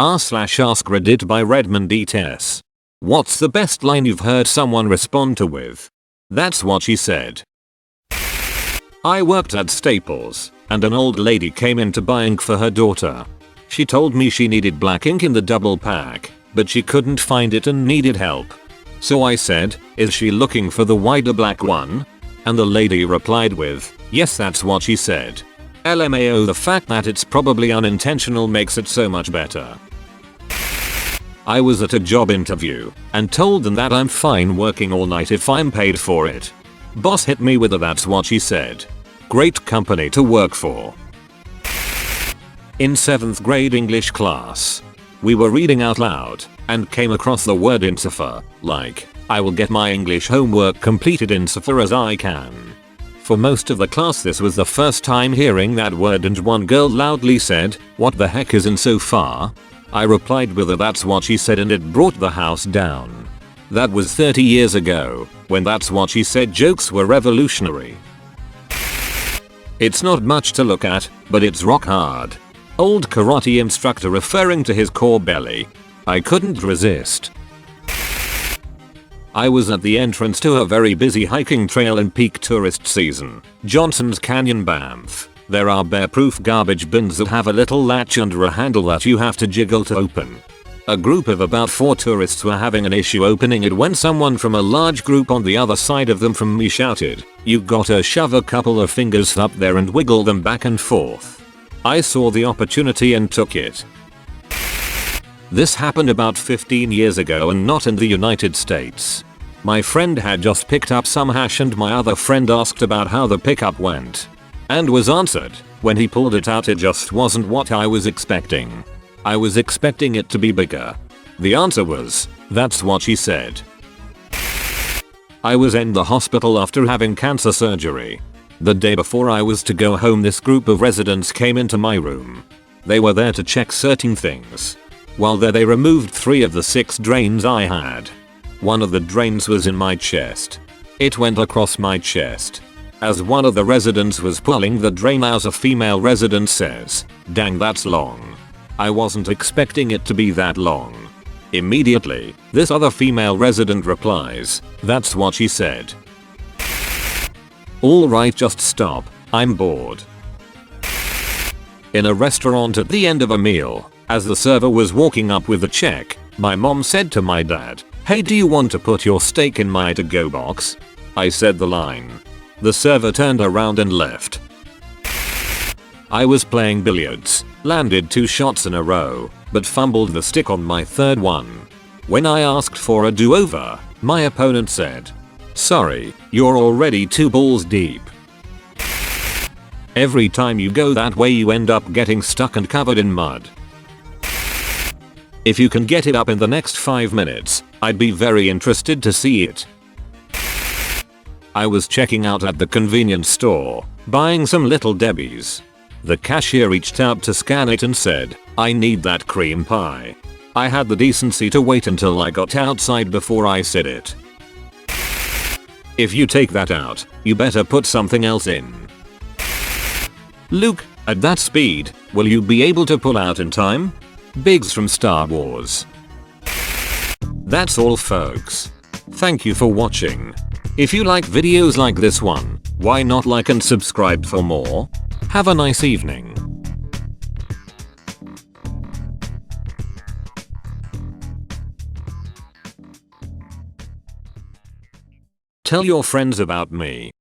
r/AskReddit by Redmond ETS. What's the best line you've heard someone respond to with? That's what she said. I worked at Staples, and an old lady came in to buy ink for her daughter. She told me she needed black ink in the double pack, but she couldn't find it and needed help. So I said, "Is she looking for the wider black one?" And the lady replied with, "Yes, that's what she said." LMAO, the fact that it's probably unintentional makes it so much better. I was at a job interview and told them that I'm fine working all night if I'm paid for it. Boss hit me with a "that's what she said." Great company to work for. In 7th grade English class, we were reading out loud and came across the word insofar, like, "I will get my English homework completed insofar as I can." For most of the class this was the first time hearing that word, and one girl loudly said, "What the heck is insofar?" I replied with a "that's what she said," and it brought the house down. That was 30 years ago, when "that's what she said" jokes were revolutionary. It's not much to look at, but it's rock hard. Old karate instructor referring to his core belly. I couldn't resist. I was at the entrance to a very busy hiking trail in peak tourist season, Johnson's Canyon, Banff. There are bear-proof garbage bins that have a little latch under a handle that you have to jiggle to open. A group of about 4 tourists were having an issue opening it when someone from a large group on the other side of them from me shouted, "You gotta shove a couple of fingers up there and wiggle them back and forth." I saw the opportunity and took it. This happened about 15 years ago and not in the United States. My friend had just picked up some hash and my other friend asked about how the pickup went. And was answered. When he pulled it out, it just wasn't what I was expecting. I was expecting it to be bigger. The answer was, "That's what she said." I was in the hospital after having cancer surgery. The day before I was to go home, this group of residents came into my room. They were there to check certain things. While there, they removed 3 of the 6 drains I had. One of the drains was in my chest. It went across my chest. As one of the residents was pulling the drain out, a female resident says, "Dang, that's long." I wasn't expecting it to be that long. Immediately, this other female resident replies, "That's what she said." Alright, just stop. I'm bored. In a restaurant at the end of a meal, as the server was walking up with the check, my mom said to my dad, "Hey, do you want to put your steak in my to-go box?" I said the line. The server turned around and left. I was playing billiards, landed 2 shots in a row, but fumbled the stick on my 3rd one. When I asked for a do-over, my opponent said, "Sorry, you're already 2 balls deep." Every time you go that way you end up getting stuck and covered in mud. If you can get it up in the next 5 minutes, I'd be very interested to see it. I was checking out at the convenience store, buying some Little Debbie's. The cashier reached out to scan it and said, "I need that cream pie." I had the decency to wait until I got outside before I said it. If you take that out, you better put something else in. Luke, at that speed, will you be able to pull out in time? Biggs from Star Wars. That's all, folks. Thank you for watching. If you like videos like this one, why not like and subscribe for more? Have a nice evening. Tell your friends about me.